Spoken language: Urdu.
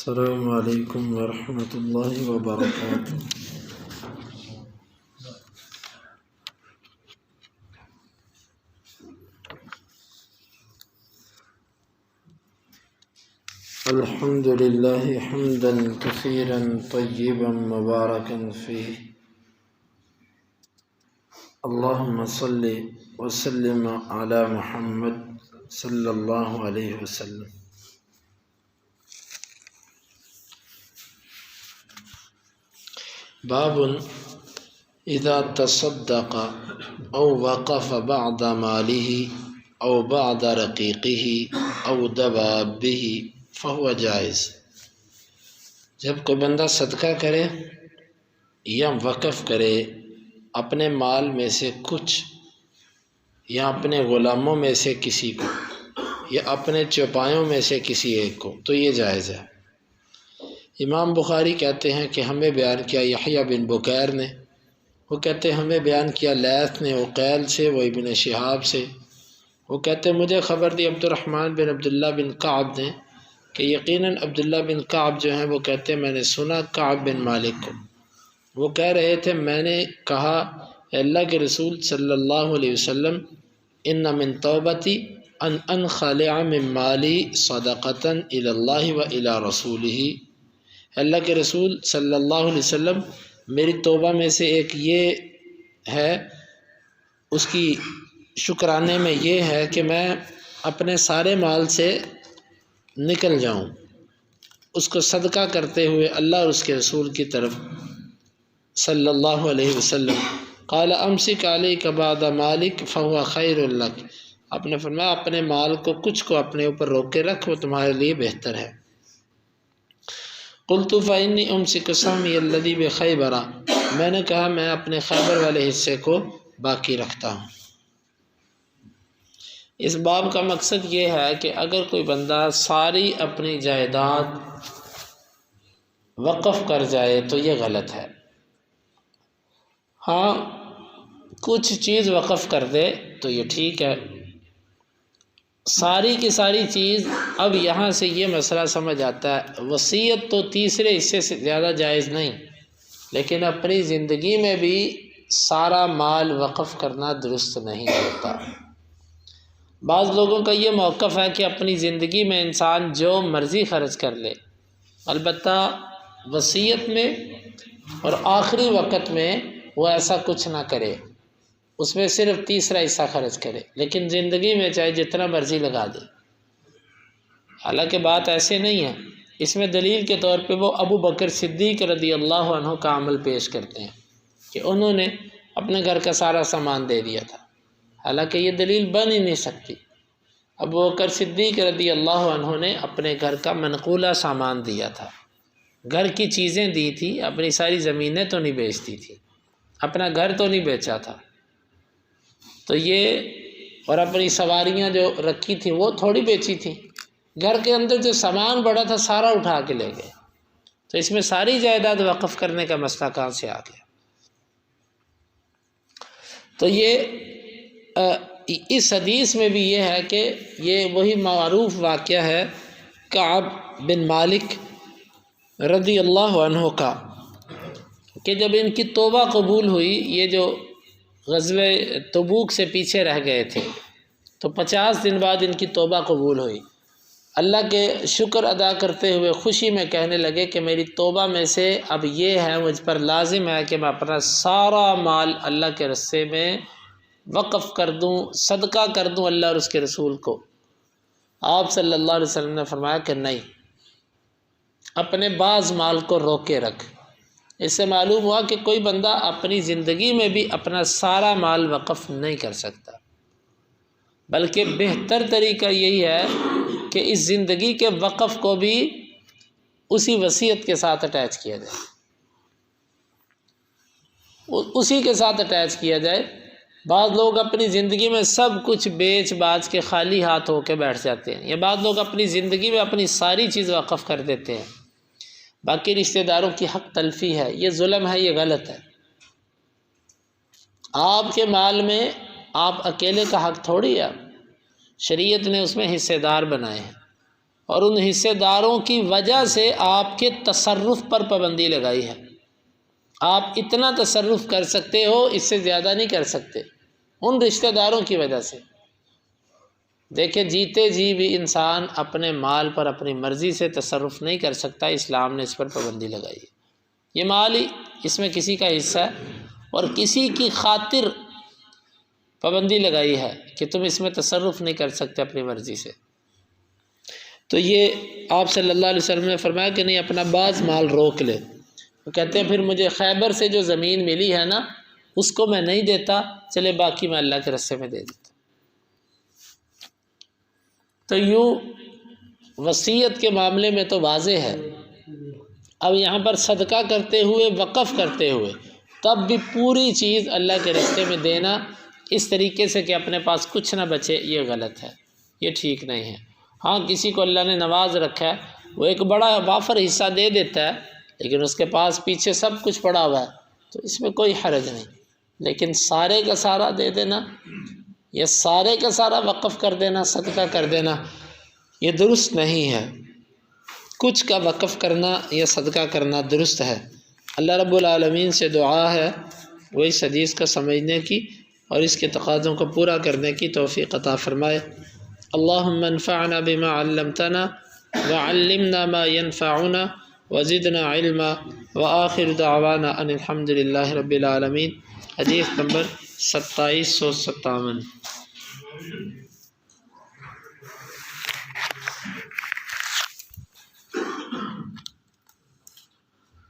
السلام علیکم ورحمۃ اللہ وبرکاتہ۔ الحمد للہ حمدا کثیرا طیبا مبارکا فیہ، اللہم صلی وسلم علی محمد صلی اللہ علیہ وسلم۔ باب اذا تصدق او وقف بعد ماله او بعد رقیقه او دوابه فهو جائز۔ جب کوئی بندہ صدقہ کرے یا وقف کرے اپنے مال میں سے کچھ، یا اپنے غلاموں میں سے کسی کو، یا اپنے چوپایوں میں سے کسی ایک کو، تو یہ جائز ہے۔ امام بخاری کہتے ہیں کہ ہمیں بیان کیا یحییٰ بن بکیر نے، وہ کہتے ہیں ہمیں بیان کیا لیث نے عقیل سے، وہ ابن شہاب سے، وہ کہتے ہیں مجھے خبر دی عبد الرحمن بن عبداللہ بن کعب نے کہ یقیناً عبداللہ بن کعب جو ہیں وہ کہتے ہیں میں نے سنا کعب بن مالک کو، وہ کہہ رہے تھے میں نے کہا اے اللہ کے رسول صلی اللہ علیہ وسلم ان من توبتی ان انخلع من مالی صدقۃ الی اللہ و الی رسولہ، اللہ کے رسول صلی اللہ علیہ وسلم میری توبہ میں سے ایک یہ ہے، اس کی شکرانے میں یہ ہے کہ میں اپنے سارے مال سے نکل جاؤں اس کو صدقہ کرتے ہوئے اللہ اور اس کے رسول کی طرف صلی اللہ علیہ وسلم۔ قال امسک علیک بعض مالک فهو خیر لک، آپ نے فرمایا اپنے مال کو کچھ کو اپنے اوپر روک کے رکھ، وہ تمہارے لیے بہتر ہے۔ قلت فإني أمسك سهمي الذي بخیبر، میں نے کہا میں اپنے خیبر والے حصے کو باقی رکھتا ہوں۔ اس باب کا مقصد یہ ہے کہ اگر کوئی بندہ ساری اپنی جائیداد وقف کر جائے تو یہ غلط ہے۔ ہاں کچھ چیز وقف کر دے تو یہ ٹھیک ہے، ساری کی ساری چیز، اب یہاں سے یہ مسئلہ سمجھ آتا ہے وصیت تو تیسرے حصے سے زیادہ جائز نہیں، لیکن اپنی زندگی میں بھی سارا مال وقف کرنا درست نہیں ہوتا۔ بعض لوگوں کا یہ موقف ہے کہ اپنی زندگی میں انسان جو مرضی خرچ کر لے، البتہ وصیت میں اور آخری وقت میں وہ ایسا کچھ نہ کرے، اس میں صرف تیسرا حصہ خرچ کرے، لیکن زندگی میں چاہے جتنا مرضی لگا دے۔ حالانکہ بات ایسے نہیں ہے، اس میں دلیل کے طور پہ وہ ابو بکر صدیق رضی اللہ عنہ کا عمل پیش کرتے ہیں کہ انہوں نے اپنے گھر کا سارا سامان دے دیا تھا، حالانکہ یہ دلیل بن ہی نہیں سکتی۔ ابو بکر صدیق رضی اللہ عنہ نے اپنے گھر کا منقولہ سامان دیا تھا، گھر کی چیزیں دی تھی، اپنی ساری زمینیں تو نہیں بیچتی تھی، اپنا گھر تو نہیں بیچا تھا، تو یہ اور اپنی سواریاں جو رکھی تھیں وہ تھوڑی بیچی تھیں، گھر کے اندر جو سامان بڑا تھا سارا اٹھا کے لے گئے، تو اس میں ساری جائیداد وقف کرنے کا مسئلہ کہاں سے آ گیا؟ تو یہ اس حدیث میں بھی یہ ہے کہ یہ وہی معروف واقعہ ہے کعب بن مالک رضی اللہ عنہ کا، کہ جب ان کی توبہ قبول ہوئی، یہ جو غزوہ تبوک سے پیچھے رہ گئے تھے، تو 50 دن بعد ان کی توبہ قبول ہوئی، اللہ کے شکر ادا کرتے ہوئے خوشی میں کہنے لگے کہ میری توبہ میں سے اب یہ ہے، مجھ پر لازم ہے کہ میں اپنا سارا مال اللہ کے راستے میں وقف کر دوں، صدقہ کر دوں اللہ اور اس کے رسول کو۔ آپ صلی اللہ علیہ وسلم نے فرمایا کہ نہیں، اپنے بعض مال کو روک کے رکھ۔ اس سے معلوم ہوا کہ کوئی بندہ اپنی زندگی میں بھی اپنا سارا مال وقف نہیں کر سکتا، بلکہ بہتر طریقہ یہی ہے کہ اس زندگی کے وقف کو بھی اسی وصیت کے ساتھ اٹیچ کیا جائے، اسی کے ساتھ اٹیچ کیا جائے۔ بعض لوگ اپنی زندگی میں سب کچھ بیچ باچ کے خالی ہاتھ ہو کے بیٹھ جاتے ہیں، یا بعض لوگ اپنی زندگی میں اپنی ساری چیز وقف کر دیتے ہیں، باقی رشتہ داروں کی حق تلفی ہے، یہ ظلم ہے، یہ غلط ہے۔ آپ کے مال میں آپ اکیلے کا حق تھوڑی ہے، شریعت نے اس میں حصے دار بنائے ہیں، اور ان حصے داروں کی وجہ سے آپ کے تصرف پر پابندی لگائی ہے۔ آپ اتنا تصرف کر سکتے ہو، اس سے زیادہ نہیں کر سکتے، ان رشتہ داروں کی وجہ سے۔ دیکھیں جیتے جی بھی انسان اپنے مال پر اپنی مرضی سے تصرف نہیں کر سکتا، اسلام نے اس پر پابندی لگائی ہے۔ یہ مال ہی اس میں کسی کا حصہ ہے اور کسی کی خاطر پابندی لگائی ہے کہ تم اس میں تصرف نہیں کر سکتے اپنی مرضی سے۔ تو یہ آپ صلی اللہ علیہ وسلم نے فرمایا کہ نہیں، اپنا بعض مال روک لے۔ وہ کہتے ہیں پھر مجھے خیبر سے جو زمین ملی ہے نا، اس کو میں نہیں دیتا، چلے باقی میں اللہ کے رستے میں دے دیتا۔ تو یوں وصیت کے معاملے میں تو واضح ہے۔ اب یہاں پر صدقہ کرتے ہوئے، وقف کرتے ہوئے، تب بھی پوری چیز اللہ کے رستے میں دینا اس طریقے سے کہ اپنے پاس کچھ نہ بچے، یہ غلط ہے، یہ ٹھیک نہیں ہے۔ ہاں کسی کو اللہ نے نواز رکھا ہے، وہ ایک بڑا وافر حصہ دے دیتا ہے، لیکن اس کے پاس پیچھے سب کچھ پڑا ہوا ہے، تو اس میں کوئی حرج نہیں۔ لیکن سارے کا سارا دے دینا یا سارے کا سارا وقف کر دینا، صدقہ کر دینا، یہ درست نہیں ہے۔ کچھ کا وقف کرنا یا صدقہ کرنا درست ہے۔ اللہ رب العالمین سے دعا ہے وہ اس حدیث کا سمجھنے کی اور اس کے تقاضوں کو پورا کرنے کی توفیق عطا فرمائے۔ اللہم انفعنا بما علمتنا وعلمنا ما ينفعنا وزدنا علما وآخر دعوانا ان الحمد للہ رب العالمین۔ حدیث نمبر 2757۔